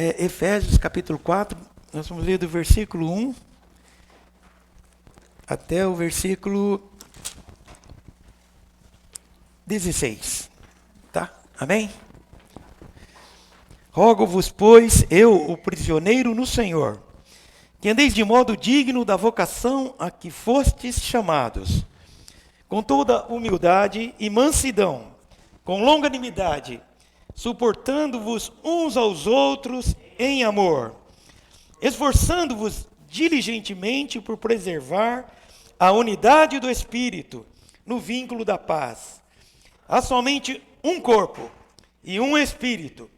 Efésios capítulo 4, nós vamos ler do versículo 1 até o versículo 16. Tá? Amém? Rogo-vos, pois, eu, o prisioneiro no Senhor, que andeis de modo digno da vocação a que fostes chamados, com toda humildade e mansidão, com longanimidade, suportando-vos uns aos outros em amor, esforçando-vos diligentemente por preservar a unidade do Espírito no vínculo da paz. Há somente um corpo e um Espírito,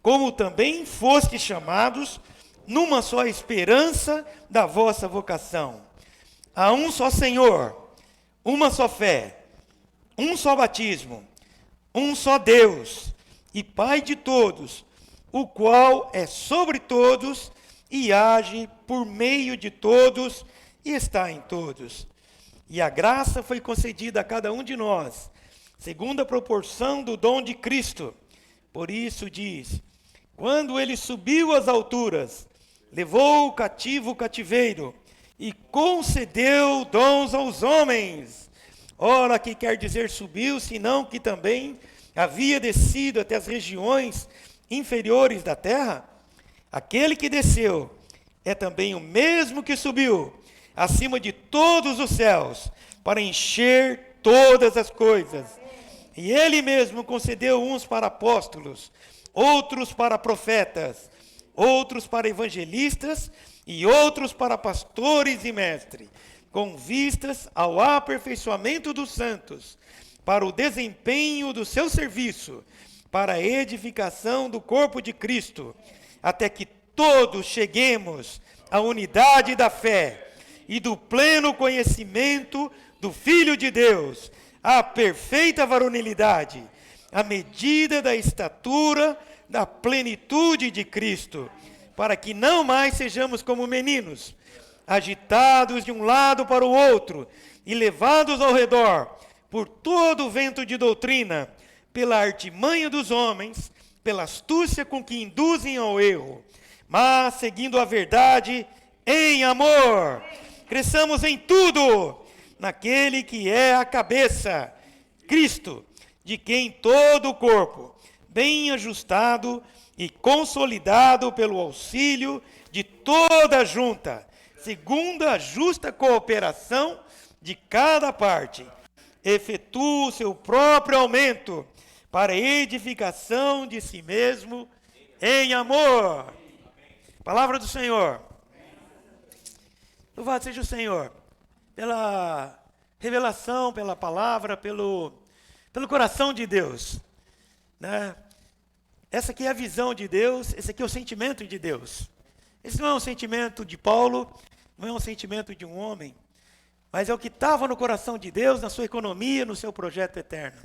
como também fostes chamados numa só esperança da vossa vocação. Há um só Senhor, uma só fé, um só batismo, um só Deus e Pai de todos, o qual é sobre todos e age por meio de todos e está em todos. E a graça foi concedida a cada um de nós, segundo a proporção do dom de Cristo. Por isso diz: quando ele subiu às alturas, levou o cativo o cativeiro e concedeu dons aos homens. Ora, que quer dizer subiu, senão que também havia descido até as regiões inferiores da terra? Aquele que desceu é também o mesmo que subiu acima de todos os céus, para encher todas as coisas. E ele mesmo concedeu uns para apóstolos, outros para profetas, outros para evangelistas e outros para pastores e mestres, com vistas ao aperfeiçoamento dos santos, para o desempenho do seu serviço, para a edificação do corpo de Cristo, até que todos cheguemos à unidade da fé e do pleno conhecimento do Filho de Deus, à perfeita varonilidade, à medida da estatura da plenitude de Cristo, para que não mais sejamos como meninos, agitados de um lado para o outro e levados ao redor por todo o vento de doutrina, pela artimanha dos homens, pela astúcia com que induzem ao erro, mas seguindo a verdade em amor, cresçamos em tudo naquele que é a cabeça, Cristo, de quem todo o corpo, bem ajustado e consolidado pelo auxílio de toda a junta, segundo a justa cooperação de cada parte, efetua o seu próprio aumento para a edificação de si mesmo em amor. Palavra do Senhor. Louvado seja o Senhor pela revelação, pela palavra, pelo coração de Deus, né? Essa aqui é a visão de Deus, esse aqui é o sentimento de Deus. Esse não é um sentimento de Paulo, não é um sentimento de um homem, mas é o que estava no coração de Deus, na sua economia, no seu projeto eterno.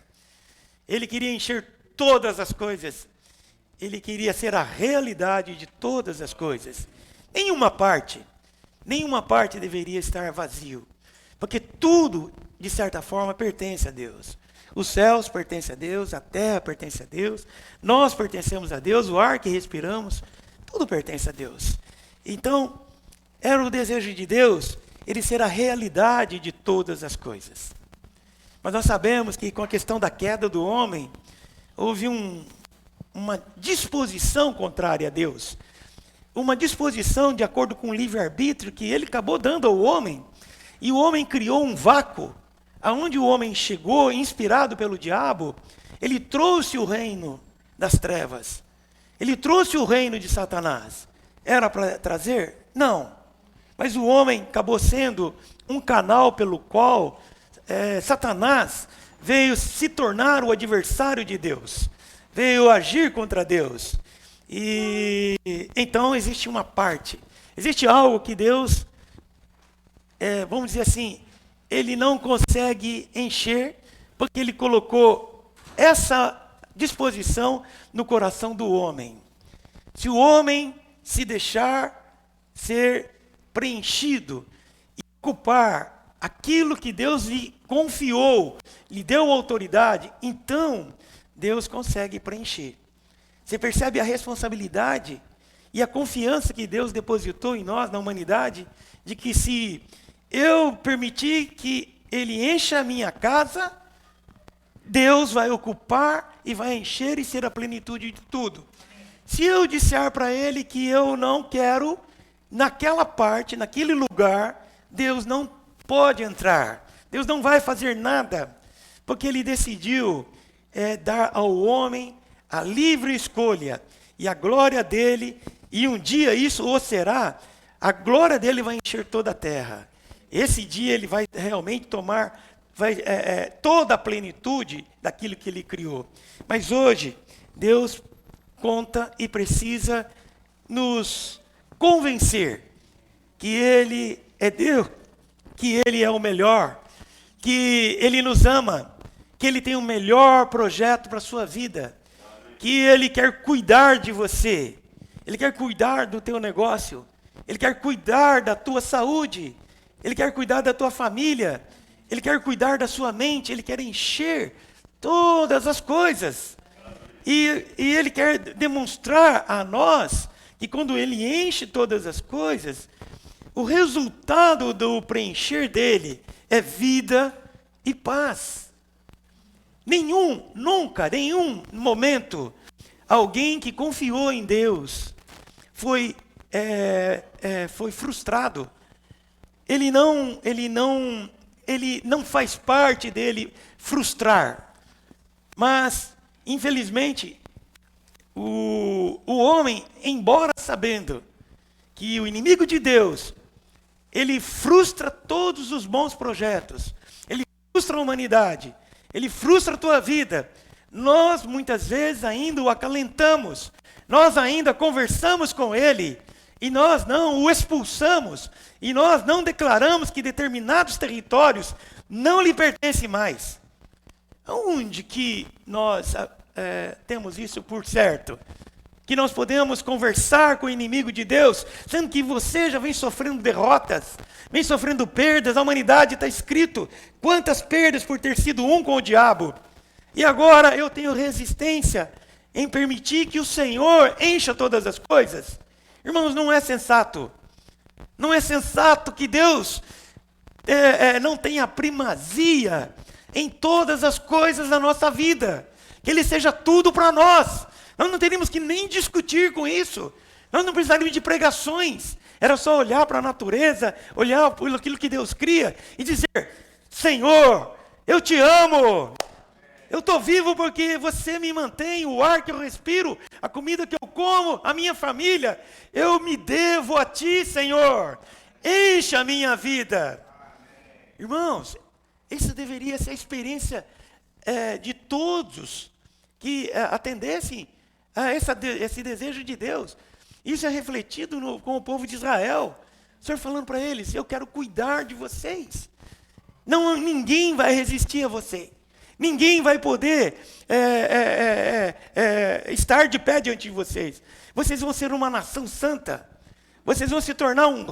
Ele queria encher todas as coisas, ele queria ser a realidade de todas as coisas. Nenhuma parte deveria estar vazio, porque tudo, de certa forma, pertence a Deus. Os céus pertencem a Deus, a terra pertence a Deus, nós pertencemos a Deus, o ar que respiramos, tudo pertence a Deus. Então, era o desejo de Deus, ele ser a realidade de todas as coisas. Mas nós sabemos que com a questão da queda do homem, houve uma disposição contrária a Deus, uma disposição de acordo com o livre-arbítrio que ele acabou dando ao homem, e o homem criou um vácuo, aonde o homem chegou, inspirado pelo diabo, ele trouxe o reino das trevas, ele trouxe o reino de Satanás. Era para trazer? Não. Mas o homem acabou sendo um canal pelo qual Satanás veio se tornar o adversário de Deus, veio agir contra Deus. E então existe uma parte, existe algo que Deus, vamos dizer assim, ele não consegue encher, porque ele colocou essa disposição no coração do homem. Se o homem se deixar ser preenchido e ocupar aquilo que Deus lhe confiou, lhe deu autoridade, então Deus consegue preencher. Você percebe a responsabilidade e a confiança que Deus depositou em nós, na humanidade, de que se eu permitir que Ele encha a minha casa, Deus vai ocupar e vai encher e ser a plenitude de tudo. Se eu disser para Ele que eu não quero, naquela parte, naquele lugar, Deus não pode entrar. Deus não vai fazer nada, porque Ele decidiu dar ao homem a livre escolha e a glória dele, e um dia isso o será, a glória dele vai encher toda a terra. Esse dia ele vai realmente tomar toda a plenitude daquilo que ele criou. Mas hoje, Deus conta e precisa nos convencer que Ele é Deus, que Ele é o melhor, que Ele nos ama, que Ele tem o melhor projeto para a sua vida, que Ele quer cuidar de você, Ele quer cuidar do teu negócio, Ele quer cuidar da tua saúde, Ele quer cuidar da tua família, Ele quer cuidar da sua mente, Ele quer encher todas as coisas. E Ele quer demonstrar a nós que quando Ele enche todas as coisas, o resultado do preencher dele é vida e paz. Nunca, nenhum momento, alguém que confiou em Deus foi frustrado. Ele não faz parte dele frustrar. Mas, infelizmente, o homem, embora sabendo que o inimigo de Deus, ele frustra todos os bons projetos, ele frustra a humanidade, ele frustra a tua vida, nós muitas vezes ainda o acalentamos, nós ainda conversamos com ele, e nós não o expulsamos, e nós não declaramos que determinados territórios não lhe pertencem mais. Onde que nós temos isso por certo? Que nós podemos conversar com o inimigo de Deus, sendo que você já vem sofrendo derrotas, vem sofrendo perdas, a humanidade está escrito quantas perdas por ter sido um com o diabo. E agora eu tenho resistência em permitir que o Senhor encha todas as coisas. Irmãos, não é sensato. Não é sensato que Deus não tenha primazia em todas as coisas da nossa vida. Que Ele seja tudo para nós. Nós não teríamos que nem discutir com isso. Nós não precisaríamos de pregações. Era só olhar para a natureza, olhar por aquilo que Deus cria e dizer: Senhor, eu te amo. Eu estou vivo porque você me mantém, o ar que eu respiro, a comida que eu como, a minha família. Eu me devo a ti, Senhor. Encha a minha vida. Irmãos, essa deveria ser a experiência de todos que atendessem a esse desejo de Deus. Isso é refletido com o povo de Israel. O Senhor falando para eles: eu quero cuidar de vocês. Ninguém vai resistir a você. Ninguém vai poder estar de pé diante de vocês. Vocês vão ser uma nação santa. Vocês vão se tornar um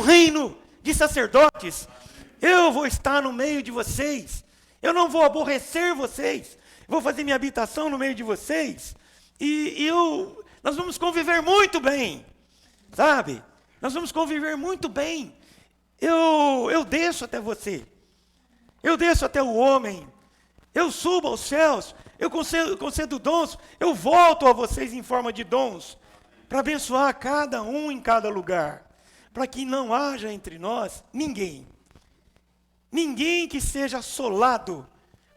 reino de sacerdotes. Eu vou estar no meio de vocês. Eu não vou aborrecer vocês. Vou fazer minha habitação no meio de vocês. Nós vamos conviver muito bem. Sabe? Nós vamos conviver muito bem. Eu desço até você. Eu desço até o homem. Eu subo aos céus. Eu concedo dons. Eu volto a vocês em forma de dons. Para abençoar cada um em cada lugar. Para que não haja entre nós ninguém que seja assolado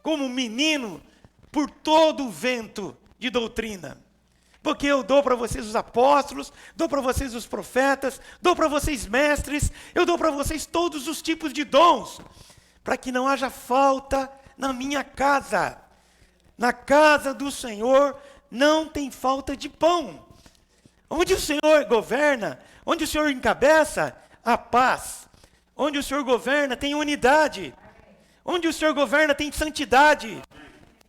como menino por todo o vento de doutrina. Porque eu dou para vocês os apóstolos, dou para vocês os profetas, dou para vocês mestres, eu dou para vocês todos os tipos de dons, para que não haja falta na minha casa. Na casa do Senhor não tem falta de pão. Onde o Senhor governa, onde o Senhor encabeça, a paz. Onde o Senhor governa tem unidade. Onde o Senhor governa tem santidade.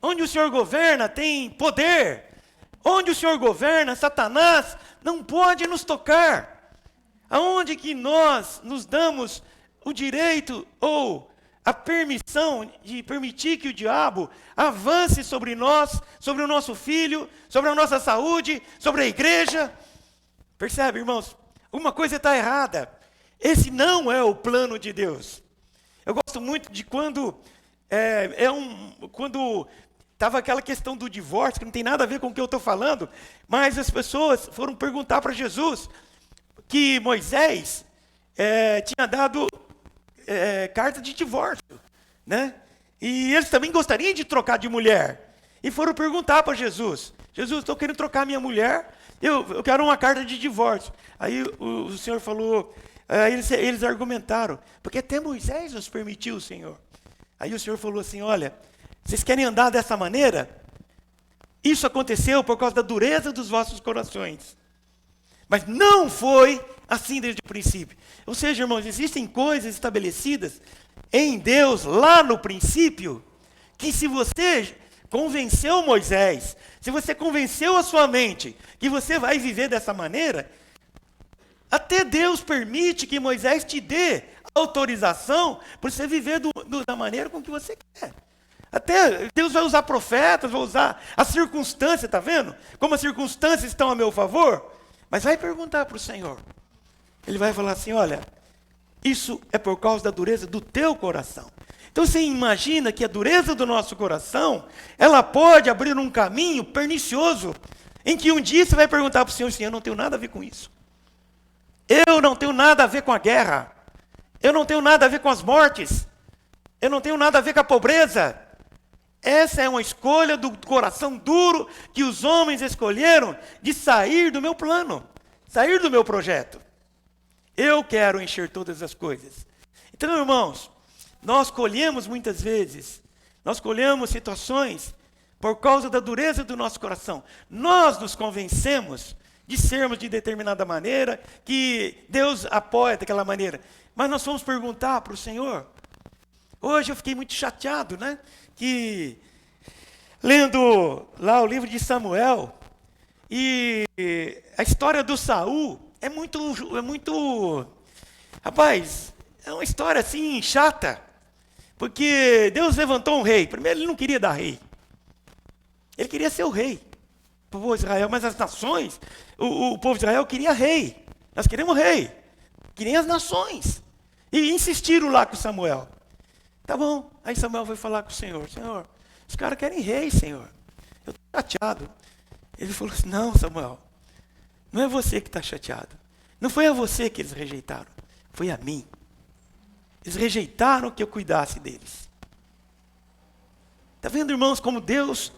Onde o Senhor governa tem poder. Onde o Senhor governa, Satanás não pode nos tocar. Aonde que nós nos damos o direito ou a permissão de permitir que o diabo avance sobre nós, sobre o nosso filho, sobre a nossa saúde, sobre a igreja? Percebe, irmãos? Uma coisa está errada. Esse não é o plano de Deus. Eu gosto muito de quando quando estava aquela questão do divórcio, que não tem nada a ver com o que eu estou falando, mas as pessoas foram perguntar para Jesus que Moisés tinha dado carta de divórcio, né? E eles também gostariam de trocar de mulher. E foram perguntar para Jesus: Jesus, estou querendo trocar minha mulher, eu quero uma carta de divórcio. Aí o Senhor falou, eles argumentaram, porque até Moisés nos permitiu, Senhor. Aí o Senhor falou assim: olha, vocês querem andar dessa maneira? Isso aconteceu por causa da dureza dos vossos corações. Mas não foi assim desde o princípio. Ou seja, irmãos, existem coisas estabelecidas em Deus lá no princípio, que se você convenceu Moisés, se você convenceu a sua mente que você vai viver dessa maneira, até Deus permite que Moisés te dê autorização para você viver da maneira com que você quer. Até Deus vai usar profetas, vai usar a circunstância, está vendo? Como as circunstâncias estão a meu favor. Mas vai perguntar para o Senhor. Ele vai falar assim: olha, isso é por causa da dureza do teu coração. Então você imagina que a dureza do nosso coração, ela pode abrir um caminho pernicioso, em que um dia você vai perguntar para o Senhor assim: eu não tenho nada a ver com isso. Eu não tenho nada a ver com a guerra. Eu não tenho nada a ver com as mortes. Eu não tenho nada a ver com a pobreza. Essa é uma escolha do coração duro que os homens escolheram de sair do meu plano, sair do meu projeto. Eu quero encher todas as coisas. Então, irmãos, nós colhemos muitas vezes, nós colhemos situações por causa da dureza do nosso coração. Nós nos convencemos de sermos de determinada maneira, que Deus apoia daquela maneira. Mas nós fomos perguntar para o Senhor. Hoje eu fiquei muito chateado, né? Que lendo lá o livro de Samuel, e a história do Saul é muito, rapaz, é uma história assim chata, porque Deus levantou um rei. Primeiro ele não queria dar rei, ele queria ser o rei para o povo de Israel, mas as nações, o povo de Israel queria rei. Nós queremos rei, queriam as nações, e insistiram lá com Samuel. Tá bom, aí Samuel foi falar com o Senhor: Senhor, os caras querem rei, Senhor, eu estou chateado. Ele falou assim: não, Samuel, não é você que está chateado, não foi a você que eles rejeitaram, foi a mim. Eles rejeitaram que eu cuidasse deles. Está vendo, irmãos, como Deus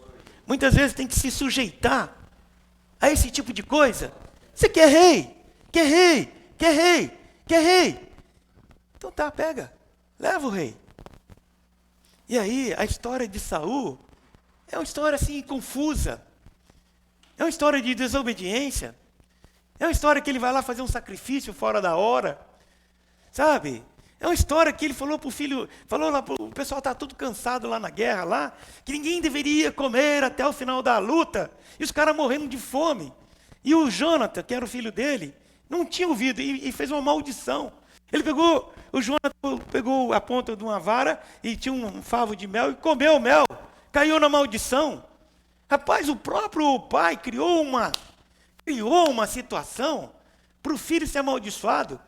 muitas vezes tem que se sujeitar a esse tipo de coisa? Você quer rei, quer rei, quer rei, quer rei, então tá, pega, leva o rei. E aí, a história de Saul é uma história assim confusa. É uma história de desobediência. É uma história que ele vai lá fazer um sacrifício fora da hora. Sabe? É uma história que ele falou para o filho, falou lá, o pessoal está tudo cansado lá na guerra, lá, que ninguém deveria comer até o final da luta. E os caras morrendo de fome. E o Jonathan, que era o filho dele, não tinha ouvido e fez uma maldição. O Jonathan pegou a ponta de uma vara e tinha um favo de mel e comeu o mel. Caiu na maldição. Rapaz, o próprio pai criou uma situação para o filho ser amaldiçoado.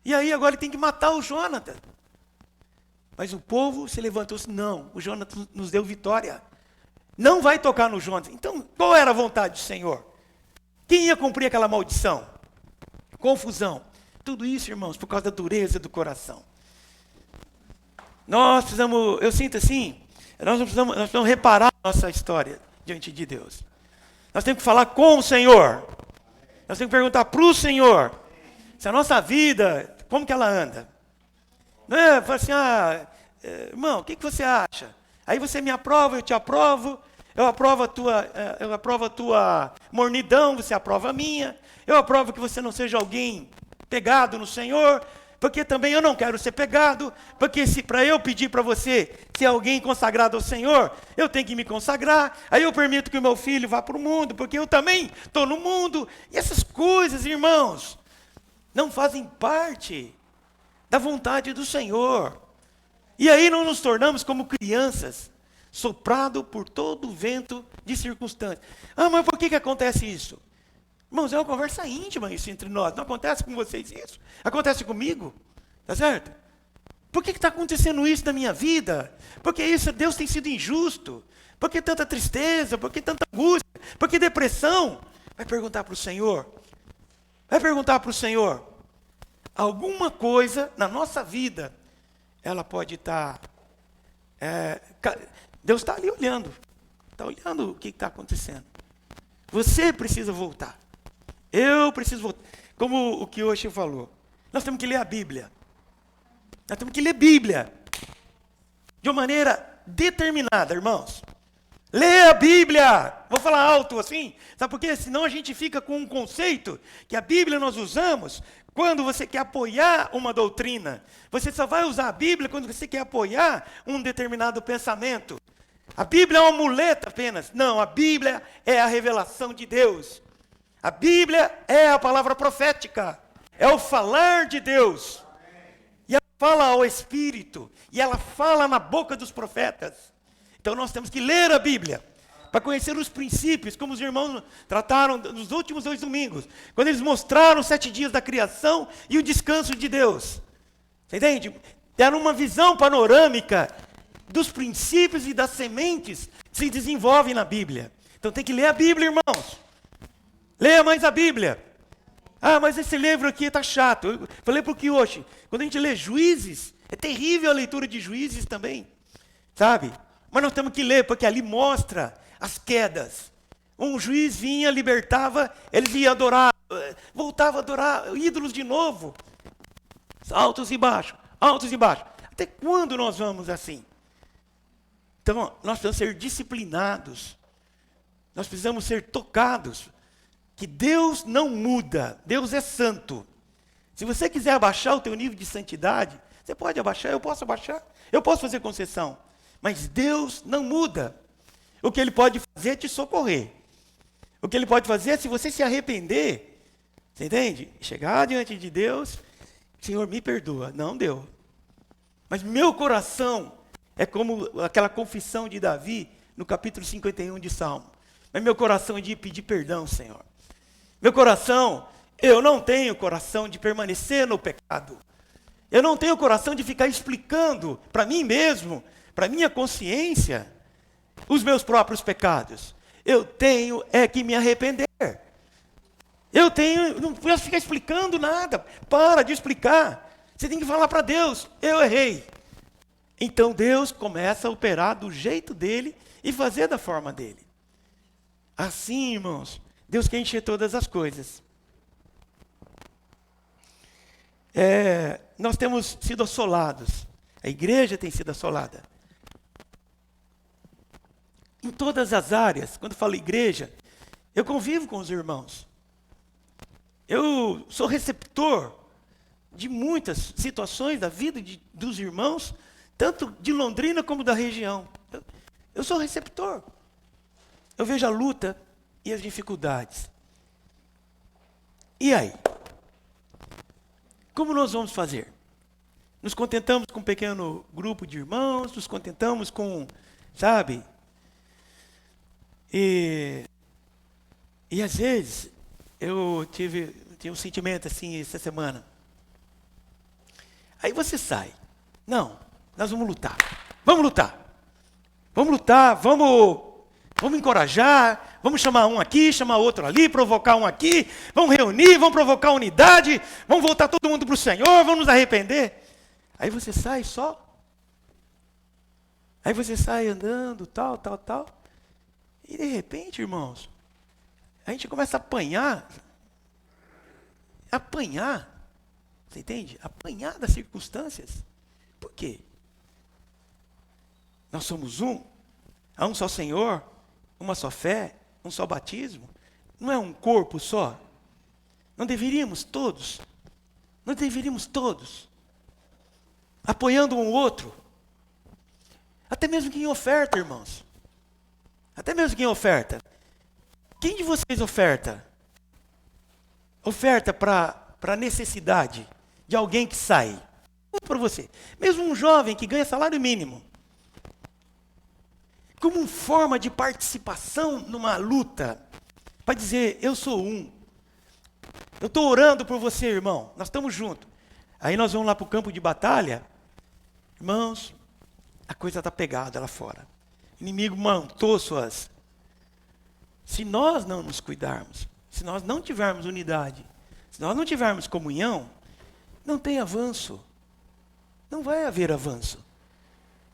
E aí agora ele tem que matar o Jonathan. Mas o povo se levantou e disse: não, o Jonathan nos deu vitória. Não vai tocar no Jonathan. Então, qual era a vontade do Senhor? Quem ia cumprir aquela maldição? Confusão. Tudo isso, irmãos, por causa da dureza do coração. Nós precisamos, eu sinto assim, nós precisamos reparar a nossa história diante de Deus. Nós temos que falar com o Senhor. Nós temos que perguntar para o Senhor se a nossa vida, como que ela anda. Não é? Fala assim: irmão, o que você acha? Aí você me aprova, eu te aprovo. Eu aprovo a tua mornidão, você aprova a minha. Eu aprovo que você não seja alguém pegado no Senhor, porque também eu não quero ser pegado, porque se para eu pedir para você ser alguém consagrado ao Senhor, eu tenho que me consagrar. Aí eu permito que o meu filho vá para o mundo, porque eu também estou no mundo. E essas coisas, irmãos, não fazem parte da vontade do Senhor. E aí nós nos tornamos como crianças, soprado por todo o vento de circunstâncias. Mas por que acontece isso? Irmãos, é uma conversa íntima isso entre nós. Não acontece com vocês isso? Acontece comigo? Tá certo? Por que está acontecendo isso na minha vida? Porque isso, Deus tem sido injusto. Por que tanta tristeza? Por que tanta angústia? Por que depressão? Vai perguntar para o Senhor. Vai perguntar para o Senhor. Alguma coisa na nossa vida, ela pode estar... Deus está ali olhando. Está olhando o que está acontecendo. Você precisa voltar. Eu preciso voltar. Como o que hoje falou. Nós temos que ler a Bíblia. Nós temos que ler Bíblia. De uma maneira determinada, irmãos. Lê a Bíblia. Vou falar alto assim. Sabe por quê? Senão a gente fica com um conceito que a Bíblia nós usamos quando você quer apoiar uma doutrina. Você só vai usar a Bíblia quando você quer apoiar um determinado pensamento. A Bíblia é uma muleta apenas. Não, a Bíblia é a revelação de Deus. A Bíblia é a palavra profética. É o falar de Deus. E ela fala ao Espírito. E ela fala na boca dos profetas. Então nós temos que ler a Bíblia. Para conhecer os princípios, como os irmãos trataram nos últimos 2 domingos. Quando eles mostraram os 7 dias da criação e o descanso de Deus. Você entende? Deram uma visão panorâmica dos princípios e das sementes que se desenvolvem na Bíblia. Então tem que ler a Bíblia, irmãos. Leia mais a Bíblia. Ah, mas esse livro aqui está chato. Eu falei para o Kiyoshi, quando a gente lê Juízes, é terrível a leitura de Juízes também. Sabe? Mas nós temos que ler, porque ali mostra as quedas. Um juiz vinha, libertava, eles iam adorar, voltavam a adorar ídolos de novo. Altos e baixos, altos e baixos. Até quando nós vamos assim? Então, nós precisamos ser disciplinados. Nós precisamos ser tocados. Que Deus não muda. Deus é santo. Se você quiser abaixar o teu nível de santidade, você pode abaixar, eu posso abaixar. Eu posso fazer concessão. Mas Deus não muda. O que Ele pode fazer é te socorrer. O que Ele pode fazer é, se você se arrepender, você entende? Chegar diante de Deus, Senhor, me perdoa. Não deu. Mas meu coração é como aquela confissão de Davi, no capítulo 51 de Salmo. Mas meu coração é de pedir perdão, Senhor. Meu coração, eu não tenho coração de permanecer no pecado. Eu não tenho coração de ficar explicando para mim mesmo, para minha consciência, os meus próprios pecados. Eu tenho que me arrepender. Não posso ficar explicando nada. Para de explicar. Você tem que falar para Deus, eu errei. Então Deus começa a operar do jeito dele e fazer da forma dele. Assim, irmãos, Deus quer encher todas as coisas. Nós temos sido assolados. A igreja tem sido assolada. Em todas as áreas, quando falo igreja, eu convivo com os irmãos. Eu sou receptor de muitas situações da vida dos irmãos, tanto de Londrina como da região. Eu sou receptor. Eu vejo a luta e as dificuldades. E aí? Como nós vamos fazer? Nos contentamos com um pequeno grupo de irmãos, nos contentamos com, sabe? E às vezes, eu tive um sentimento assim essa semana. Aí você sai. Não, nós vamos lutar. Vamos lutar. Vamos lutar, vamos encorajar, vamos chamar um aqui, chamar outro ali, provocar um aqui, vamos reunir, vamos provocar unidade, vamos voltar todo mundo para o Senhor, vamos nos arrepender. Aí você sai só. Aí você sai andando, tal. E de repente, irmãos, a gente começa a apanhar. Você entende? Apanhar das circunstâncias. Por quê? Nós somos um. Há um só Senhor, uma só fé, um só batismo. Não é um corpo só? Não deveríamos todos, apoiando um outro, até mesmo quem oferta, irmãos, quem de vocês oferta para a necessidade de alguém que sai? Para você, mesmo um jovem que ganha salário mínimo, como forma de participação numa luta, para dizer, eu sou um, Eu estou orando por você, irmão. Nós estamos juntos. Aí nós vamos lá para o campo de batalha. Irmãos, a coisa está pegada lá fora. O inimigo montou suas... Se nós não nos cuidarmos, se nós não tivermos unidade, se nós não tivermos comunhão, não tem avanço. Não vai haver avanço.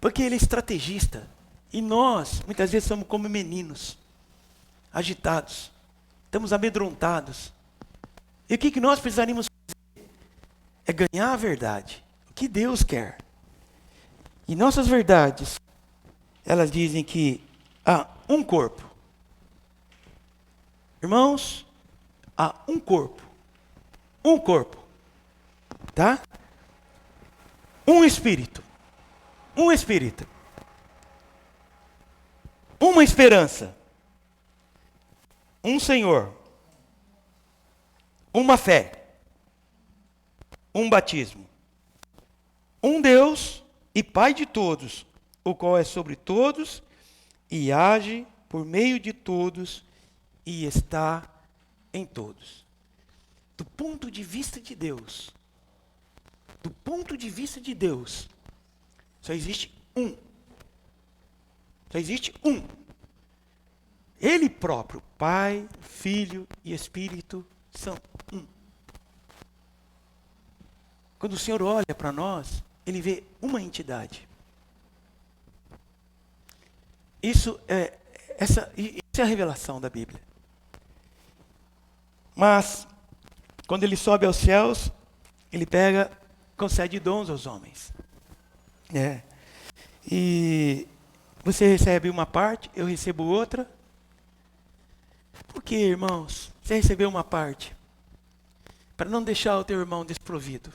Porque ele é estrategista. E nós, muitas vezes, somos como meninos, agitados. Estamos amedrontados. E o que nós precisaríamos fazer? É ganhar a verdade. O que Deus quer. E nossas verdades, elas dizem que há um corpo. Irmãos, há um corpo. Um corpo. Tá? Um espírito. Um espírito. Uma esperança. Um Senhor. Uma fé. Um batismo. Um Deus e Pai de todos, o qual é sobre todos e age por meio de todos e está em todos. Do ponto de vista de Deus, só existe um. Só existe um. Ele próprio, Pai, Filho e Espírito, são um. Quando o Senhor olha para nós, Ele vê uma entidade. Isso é a revelação da Bíblia. Mas, quando Ele sobe aos céus, Ele concede dons aos homens. E você recebe uma parte, eu recebo outra. Por que, irmãos? Você recebeu uma parte para não deixar o teu irmão desprovido.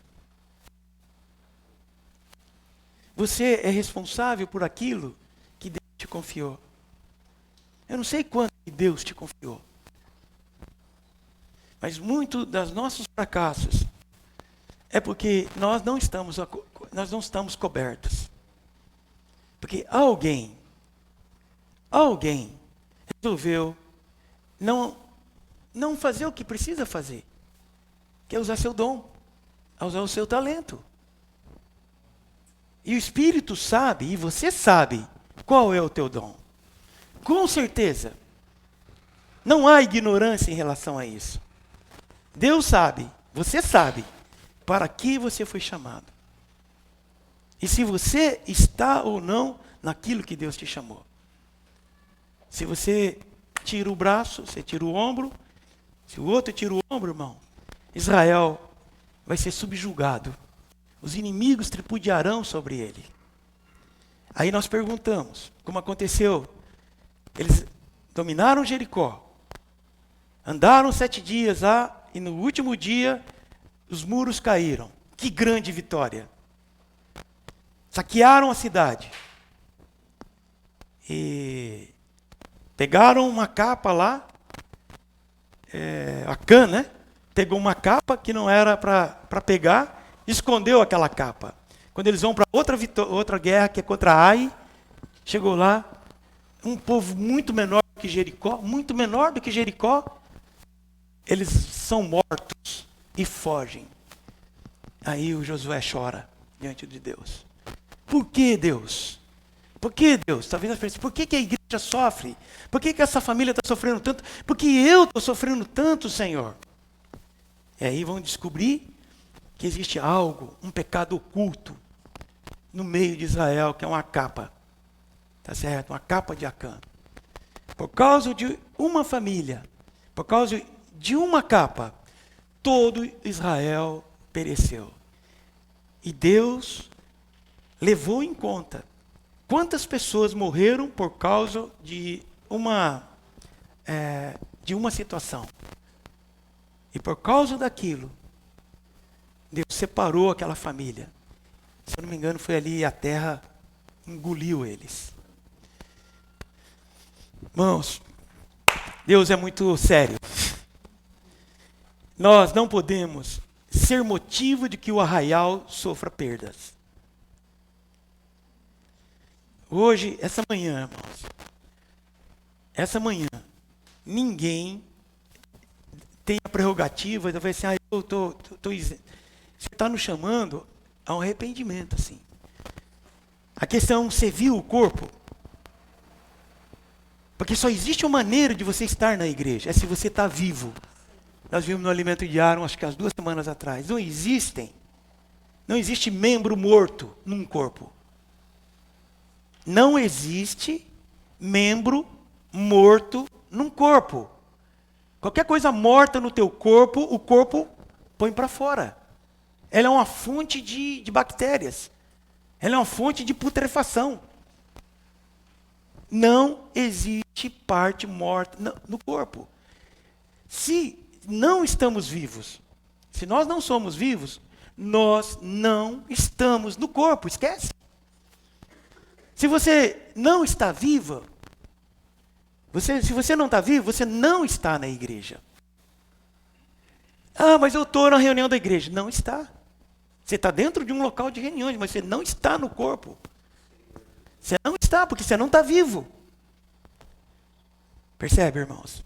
Você é responsável por aquilo que Deus te confiou. Eu não sei quanto que Deus te confiou. Mas muito dos nossos fracassos é porque nós não estamos cobertos. Porque alguém resolveu não fazer o que precisa fazer, que é usar seu dom, usar o seu talento. E o Espírito sabe, e você sabe, qual é o teu dom. Com certeza. Não há ignorância em relação a isso. Deus sabe, você sabe, para que você foi chamado. E se você está ou não naquilo que Deus te chamou. Se você tira o braço, você tira o ombro. Se o outro tira o ombro, irmão, Israel vai ser subjugado. Os inimigos tripudiarão sobre ele. Aí nós perguntamos, como aconteceu? Eles dominaram Jericó. Andaram 7 dias lá e no último dia os muros caíram. Que grande vitória. Saquearam a cidade. E pegaram uma capa lá, Acã, né? Pegou uma capa que não era para pegar, escondeu aquela capa. Quando eles vão para outra guerra, que é contra Ai, chegou lá, um povo muito menor do que Jericó, eles são mortos e fogem. Aí o Josué chora diante de Deus. Por que Deus? Por que Deus? Talvez nós pensemos, por que a igreja sofre? Por que essa família está sofrendo tanto? Por que eu estou sofrendo tanto, Senhor? E aí vão descobrir que existe algo, um pecado oculto no meio de Israel, que é uma capa. Tá certo? Uma capa de Acã. Por causa de uma família, por causa de uma capa, todo Israel pereceu. E Deus levou em conta quantas pessoas morreram por causa de uma situação. E por causa daquilo, Deus separou aquela família. Se eu não me engano, foi ali a terra engoliu eles. Irmãos, Deus é muito sério. Nós não podemos ser motivo de que o arraial sofra perdas. Hoje, essa manhã, irmãos, ninguém tem a prerrogativa de assim, você está nos chamando a um arrependimento, assim. A questão, você viu o corpo? Porque só existe uma maneira de você estar na igreja, é se você está vivo. Nós vimos no Alimento Diário, acho que há 2 semanas atrás. Não existe membro morto num corpo. Não existe membro morto num corpo. Qualquer coisa morta no teu corpo, o corpo põe para fora. Ela é uma fonte de bactérias. Ela é uma fonte de putrefação. Não existe parte morta no corpo. Se não estamos vivos, se nós não somos vivos, nós não estamos no corpo, esquece. Se você não está viva, se você não está vivo, você não está na igreja. Ah, mas eu estou na reunião da igreja. Não está. Você está dentro de um local de reuniões, mas você não está no corpo. Você não está, porque você não está vivo. Percebe, irmãos?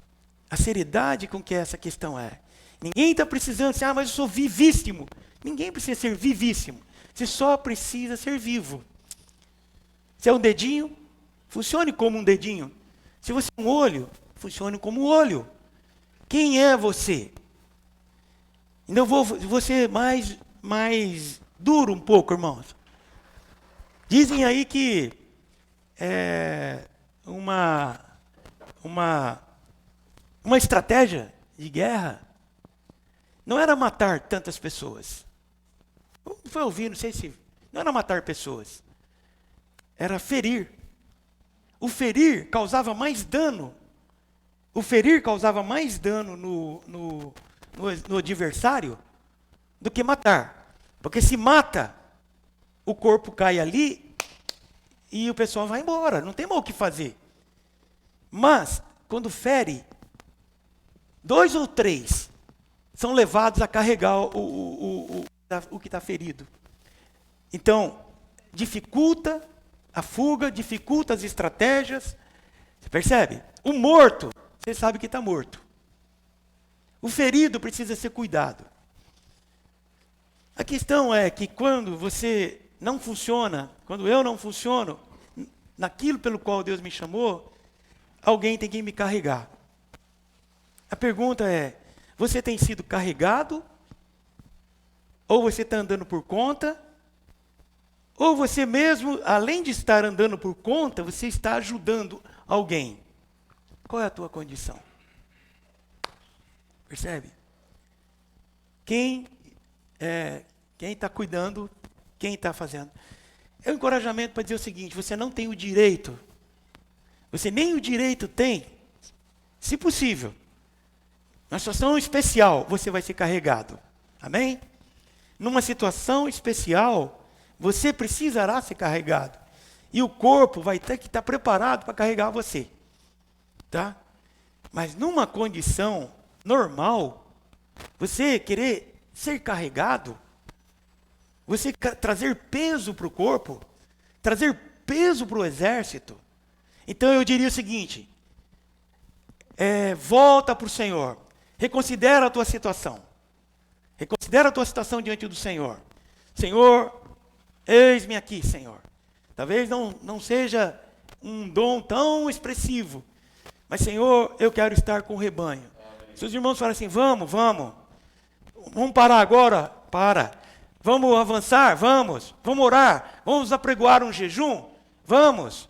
A seriedade com que essa questão é. Ninguém está precisando dizer, mas eu sou vivíssimo. Ninguém precisa ser vivíssimo. Você só precisa ser vivo. Se é um dedinho, funcione como um dedinho. Se você é um olho, funcione como um olho. Quem é você? Então vou ser mais duro um pouco, irmãos. Dizem aí que uma estratégia de guerra não era matar tantas pessoas. Foi ouvir, não sei se... Não era matar pessoas. Era ferir. O ferir causava mais dano. O ferir causava mais dano no adversário do que matar. Porque se mata, o corpo cai ali e o pessoal vai embora. Não tem mais o que fazer. Mas, quando fere, 2 ou 3 são levados a carregar o que está ferido. Então, dificulta a fuga, dificulta as estratégias. Você percebe? O morto, você sabe que está morto. O ferido precisa ser cuidado. A questão é que quando você não funciona, quando eu não funciono, naquilo pelo qual Deus me chamou, alguém tem que me carregar. A pergunta é, você tem sido carregado? Ou você está andando por conta? Ou você mesmo, além de estar andando por conta, você está ajudando alguém? Qual é a tua condição? Percebe? Quem está cuidando, quem está fazendo. É um encorajamento para dizer o seguinte, você não tem o direito, você nem o direito tem, se possível, numa situação especial, você vai ser carregado. Amém? Numa situação especial, você precisará ser carregado. E o corpo vai ter que estar preparado para carregar você. Tá? Mas numa condição normal, você querer ser carregado, você trazer peso para o corpo, trazer peso para o exército. Então eu diria o seguinte, volta para o Senhor, reconsidera a tua situação. Reconsidera a tua situação diante do Senhor. Senhor, eis-me aqui, Senhor. Talvez não seja um dom tão expressivo, mas, Senhor, eu quero estar com o rebanho. Se os irmãos falarem assim, vamos parar agora? Para. Vamos avançar? Vamos orar? Vamos apregoar um jejum? Vamos.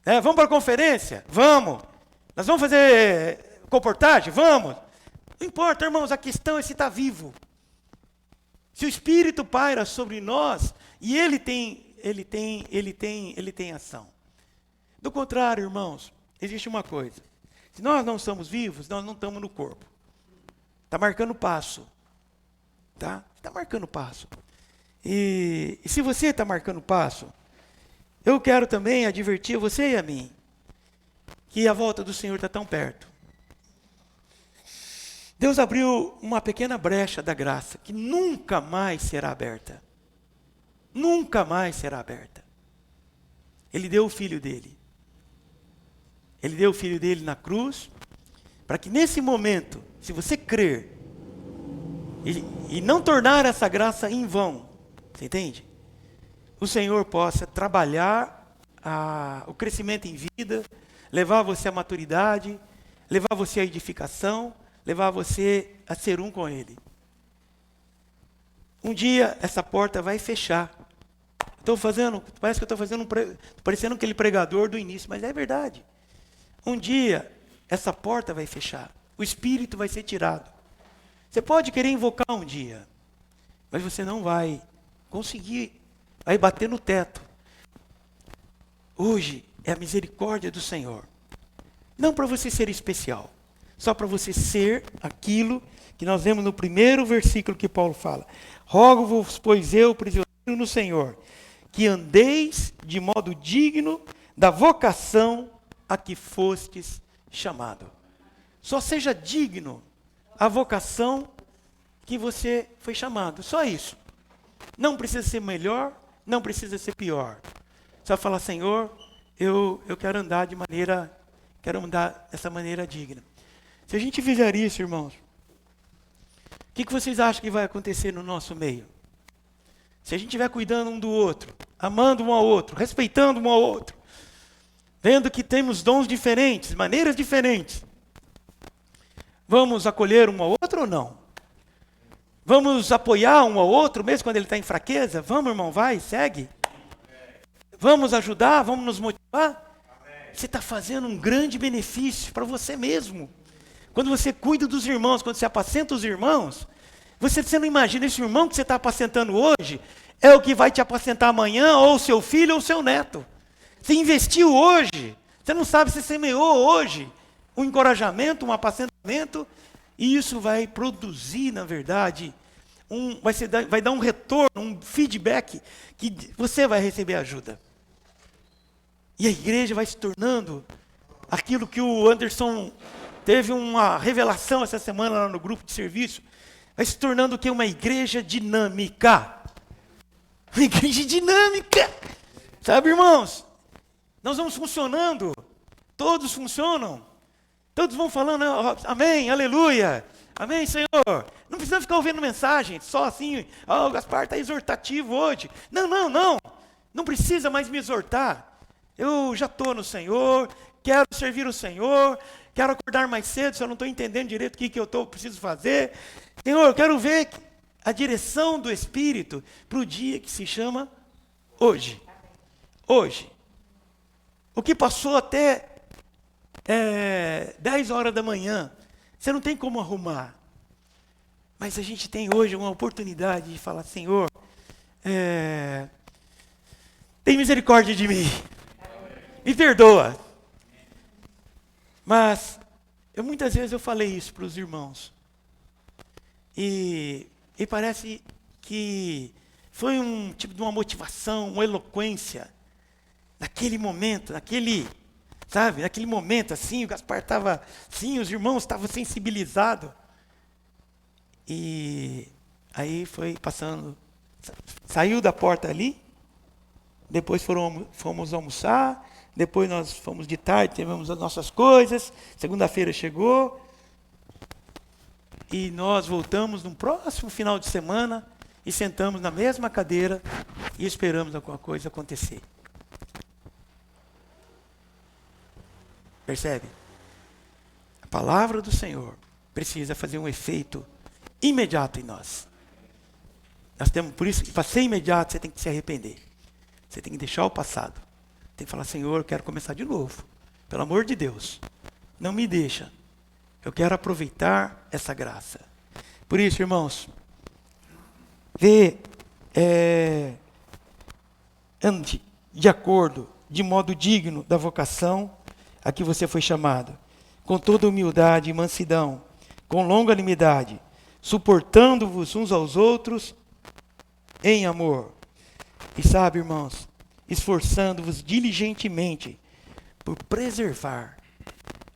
Vamos para a conferência? Vamos. Nós vamos fazer comportagem? Vamos. Não importa, irmãos, a questão é se está vivo. Se o Espírito paira sobre nós, e ele tem ação. Do contrário, irmãos, existe uma coisa. Se nós não somos vivos, nós não estamos no corpo. Está marcando passo. Tá? Está marcando passo. E se você está marcando passo, eu quero também advertir você e a mim, que a volta do Senhor está tão perto. Deus abriu uma pequena brecha da graça, que nunca mais será aberta. Nunca mais será aberta. Ele deu o Filho dele. Ele deu o Filho dele na cruz, para que nesse momento, se você crer e não tornar essa graça em vão, você entende? O Senhor possa trabalhar o crescimento em vida, levar você à maturidade, levar você à edificação, levar você a ser um com Ele. Um dia essa porta vai fechar. Parece que eu estou fazendo parecendo aquele pregador do início, mas é verdade. Um dia essa porta vai fechar, o espírito vai ser tirado. Você pode querer invocar um dia, mas você não vai conseguir, vai bater no teto. Hoje é a misericórdia do Senhor. Não para você ser especial, só para você ser aquilo que nós vemos no primeiro versículo que Paulo fala. Rogo-vos, pois eu, prisioneiro no Senhor, que andeis de modo digno da vocação a que fostes chamado. Só seja digno a vocação que você foi chamado. Só isso. Não precisa ser melhor, não precisa ser pior. Só falar, Senhor, eu quero andar dessa maneira digna. Se a gente fizer isso, irmãos, o que vocês acham que vai acontecer no nosso meio? Se a gente estiver cuidando um do outro, amando um ao outro, respeitando um ao outro, vendo que temos dons diferentes, maneiras diferentes, vamos acolher um ao outro ou não? Vamos apoiar um ao outro, mesmo quando ele está em fraqueza? Vamos, irmão, vai, segue. Vamos ajudar, vamos nos motivar? Você está fazendo um grande benefício para você mesmo. Quando você cuida dos irmãos, quando você apacenta os irmãos, você não imagina, esse irmão que você está apacentando hoje, é o que vai te apacentar amanhã, ou seu filho, ou seu neto. Você investiu hoje, você não sabe se semeou hoje um encorajamento, um apacentamento, e isso vai produzir, na verdade, vai dar um retorno, um feedback, que você vai receber ajuda. E a igreja vai se tornando aquilo que o Anderson teve uma revelação essa semana lá no grupo de serviço, vai se tornando o quê? Uma igreja dinâmica. Uma igreja dinâmica. Sabe, irmãos? Nós vamos funcionando. Todos funcionam. Todos vão falando, amém, aleluia. Amém, Senhor. Não precisa ficar ouvindo mensagem, só assim, o Gaspar está exortativo hoje. Não. Não precisa mais me exortar. Eu já estou no Senhor, quero servir o Senhor, quero acordar mais cedo, se eu não estou entendendo direito o que eu preciso fazer. Senhor, eu quero ver a direção do Espírito para o dia que se chama hoje. Hoje. O que passou até 10 horas da manhã, você não tem como arrumar. Mas a gente tem hoje uma oportunidade de falar, Senhor, tem misericórdia de mim. Me perdoa. Mas, muitas vezes eu falei isso para os irmãos. E parece que foi um tipo de uma motivação, uma eloquência. Naquele momento, naquele momento assim, o Gaspar estava assim, os irmãos estavam sensibilizados. E aí foi passando, saiu da porta ali, depois fomos almoçar, depois nós fomos de tarde, tivemos as nossas coisas, segunda-feira chegou, e nós voltamos no próximo final de semana e sentamos na mesma cadeira e esperamos alguma coisa acontecer. Percebe? A palavra do Senhor precisa fazer um efeito imediato em nós. Por isso que para ser imediato você tem que se arrepender. Você tem que deixar o passado. Tem que falar, Senhor, eu quero começar de novo. Pelo amor de Deus, não me deixa. Eu quero aproveitar essa graça. Por isso, irmãos, ande de acordo, de modo digno da vocação a que você foi chamado, com toda humildade e mansidão, com longanimidade, suportando-vos uns aos outros em amor. E sabe, irmãos, esforçando-vos diligentemente por preservar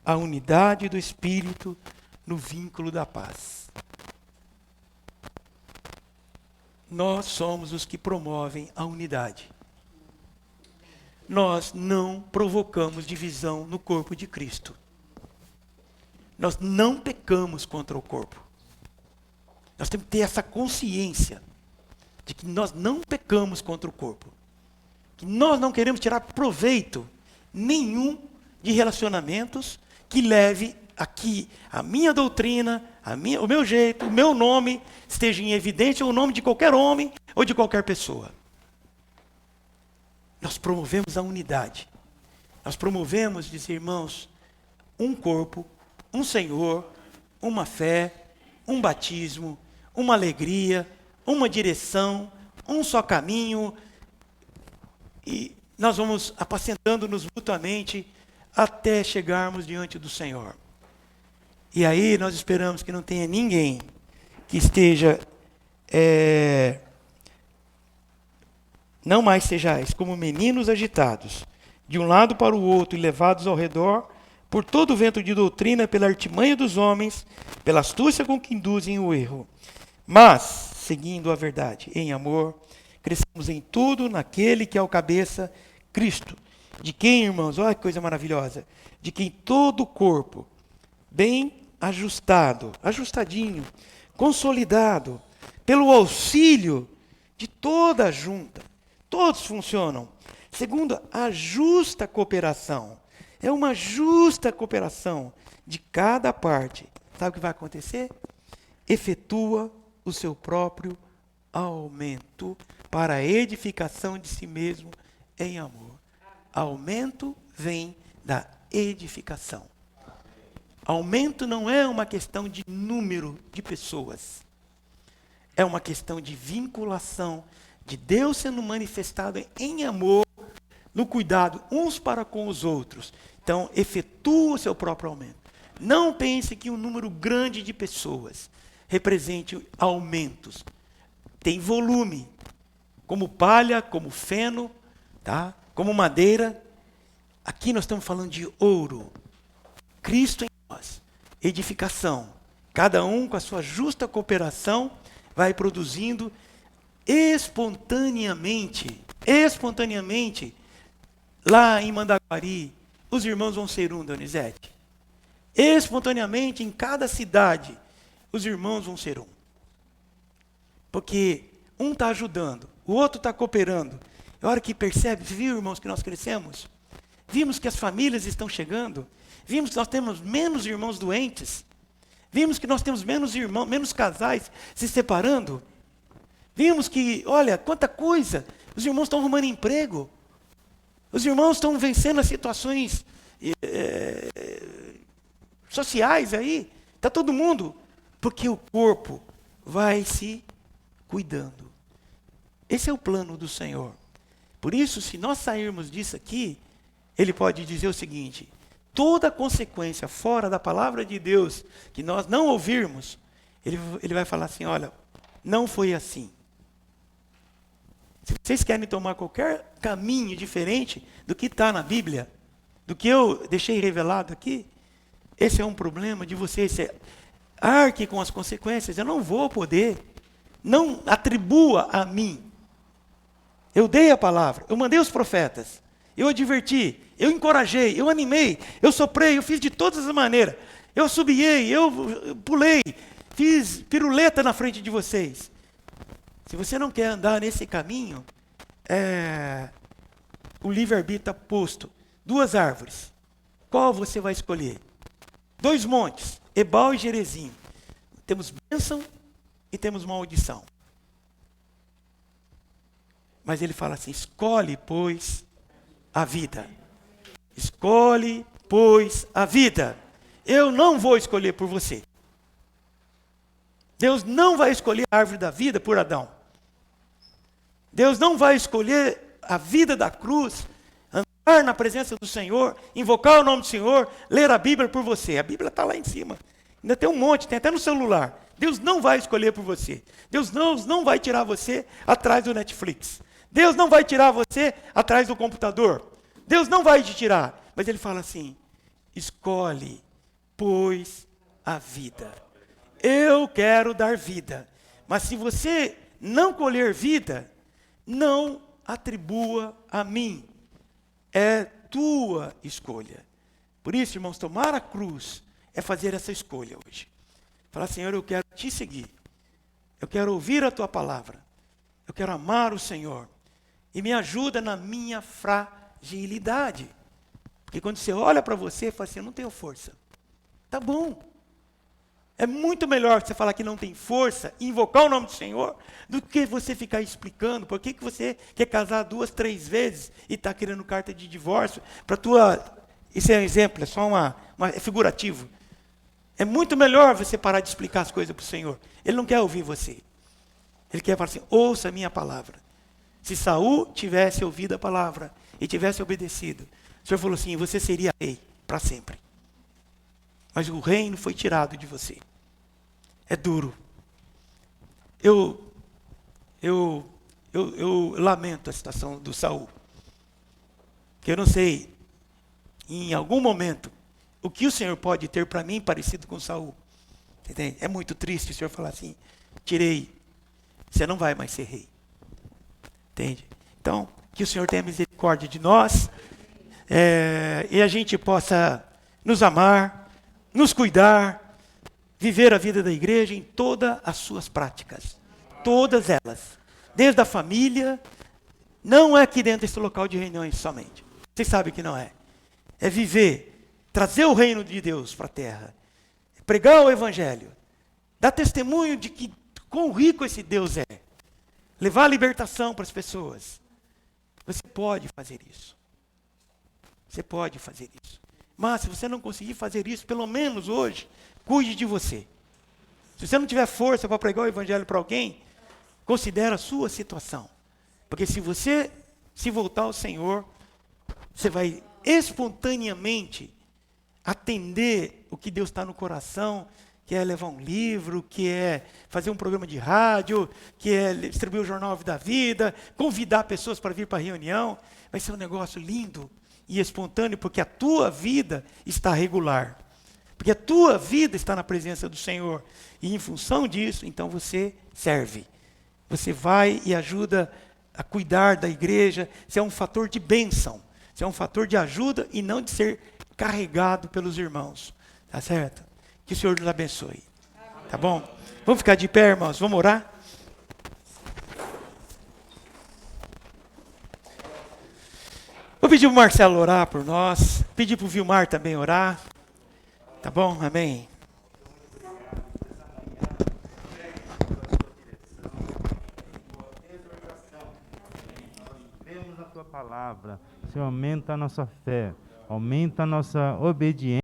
a unidade do Espírito no vínculo da paz. Nós somos os que promovem a unidade. Nós não provocamos divisão no corpo de Cristo. nós não pecamos contra o corpo. Nós temos que ter essa consciência de que nós não pecamos contra o corpo. Que nós não queremos tirar proveito nenhum de relacionamentos que leve a que a minha doutrina, o meu jeito, o meu nome esteja em evidência, ou o nome de qualquer homem ou de qualquer pessoa. Nós promovemos a unidade. Nós promovemos, dizer, irmãos, um corpo, um Senhor, uma fé, um batismo, uma alegria, uma direção, um só caminho. E nós vamos apacentando-nos mutuamente até chegarmos diante do Senhor. E aí nós esperamos que não tenha ninguém que esteja, não mais sejais como meninos agitados, de um lado para o outro e levados ao redor, por todo o vento de doutrina, pela artimanha dos homens, pela astúcia com que induzem o erro. Mas, seguindo a verdade em amor, cresçamos em tudo naquele que é o cabeça, Cristo. De quem, irmãos, olha que coisa maravilhosa, de quem todo o corpo, bem ajustado, ajustadinho, consolidado, pelo auxílio de toda a junta, todos funcionam, segundo a justa cooperação. É uma justa cooperação de cada parte. Sabe o que vai acontecer? Efetua o seu próprio aumento para a edificação de si mesmo em amor. Aumento vem da edificação. Aumento não é uma questão de número de pessoas. É uma questão de vinculação, de Deus sendo manifestado em amor, no cuidado uns para com os outros. Então, efetua o seu próprio aumento. Não pense que um número grande de pessoas represente aumentos. Tem volume, como palha, como feno, tá? Como madeira. Aqui nós estamos falando de ouro. Cristo em nós. Edificação. Cada um com a sua justa cooperação vai produzindo espontaneamente, lá em Mandaguari, os irmãos vão ser um, Donizete. Espontaneamente, em cada cidade, os irmãos vão ser um. Porque um está ajudando, o outro está cooperando. É hora que percebe, viu, irmãos, que nós crescemos? Vimos que as famílias estão chegando. Vimos que nós temos menos irmãos doentes. Vimos que nós temos menos irmãos, menos casais se separando. Vimos que, olha, quanta coisa. Os irmãos estão arrumando emprego. Os irmãos estão vencendo as situações sociais aí. Está todo mundo. Porque o corpo vai se cuidando. Esse é o plano do Senhor. Por isso, se nós sairmos disso aqui, Ele pode dizer o seguinte: toda consequência fora da palavra de Deus que nós não ouvirmos, ele vai falar assim: olha, não foi assim. Se vocês querem tomar qualquer caminho diferente do que está na Bíblia, do que eu deixei revelado aqui, esse é um problema de vocês. Arque com as consequências. Eu não vou poder. Não atribua a mim. Eu dei a palavra, eu mandei os profetas, eu adverti, eu encorajei, eu animei, eu soprei, eu fiz de todas as maneiras. Eu subiei, eu pulei, fiz piruleta na frente de vocês. Se você não quer andar nesse caminho, o livre-arbítrio está posto. 2 árvores. Qual você vai escolher? 2 montes, Ebal e Gerezim. Temos bênção e temos maldição. Mas ele fala assim: escolhe, pois, a vida. Escolhe, pois, a vida. Eu não vou escolher por você. Deus não vai escolher a árvore da vida por Adão. Deus não vai escolher a vida da cruz, andar na presença do Senhor, invocar o nome do Senhor, ler a Bíblia por você. A Bíblia está lá em cima. Ainda tem um monte, tem até no celular. Deus não vai escolher por você. Deus não vai tirar você atrás do Netflix. Deus não vai tirar você atrás do computador. Deus não vai te tirar. Mas Ele fala assim: escolhe, pois, a vida. Eu quero dar vida. Mas se você não colher vida, não atribua a mim. É tua escolha. Por isso, irmãos, tomar a cruz é fazer essa escolha hoje. Falar, Senhor, eu quero te seguir. Eu quero ouvir a tua palavra. Eu quero amar o Senhor. E me ajuda na minha fragilidade. Porque quando você olha para você, fala assim, eu não tenho força. Tá bom. É muito melhor você falar que não tem força e invocar o nome do Senhor do que você ficar explicando por que você quer casar 2, 3 vezes e está querendo carta de divórcio para tua... Isso é um exemplo, é só é figurativo. É muito melhor você parar de explicar as coisas para o Senhor. Ele não quer ouvir você. Ele quer falar assim, ouça a minha palavra. Se Saul tivesse ouvido a palavra e tivesse obedecido, o Senhor falou assim, você seria rei para sempre. Mas o reino foi tirado de você. É duro. Eu lamento a situação do Saul. Porque eu não sei, em algum momento, o que o Senhor pode ter para mim parecido com Saul. Entende? É muito triste o Senhor falar assim, tirei, você não vai mais ser rei. Entende? Então, que o Senhor tenha misericórdia de nós, e a gente possa nos amar, nos cuidar, viver a vida da igreja em todas as suas práticas. Todas elas. Desde a família, não é aqui dentro desse local de reuniões somente. Vocês sabem que não é. É viver, trazer o reino de Deus para a terra. Pregar o evangelho. Dar testemunho de que quão rico esse Deus é. Levar a libertação para as pessoas. Você pode fazer isso. Você pode fazer isso. Mas se você não conseguir fazer isso, pelo menos hoje, cuide de você. Se você não tiver força para pregar o evangelho para alguém, considere a sua situação. Porque se você se voltar ao Senhor, você vai espontaneamente atender o que Deus está no coração, que é levar um livro, que é fazer um programa de rádio, que é distribuir o jornal Vida da Vida, convidar pessoas para vir para a reunião. Vai ser um negócio lindo e espontâneo, porque a tua vida está regular. Porque a tua vida está na presença do Senhor. E em função disso, então você serve. Você vai e ajuda a cuidar da igreja. Você é um fator de bênção. Você é um fator de ajuda e não de ser carregado pelos irmãos. Tá certo? Que o Senhor nos abençoe. Tá bom? Vamos ficar de pé, irmãos? Vamos orar? Vou pedir para o Marcelo orar por nós. Pedir para o Vilmar também orar. Tá bom? Amém. Cremos na tua palavra. Senhor, aumenta a nossa fé. Aumenta a nossa obediência.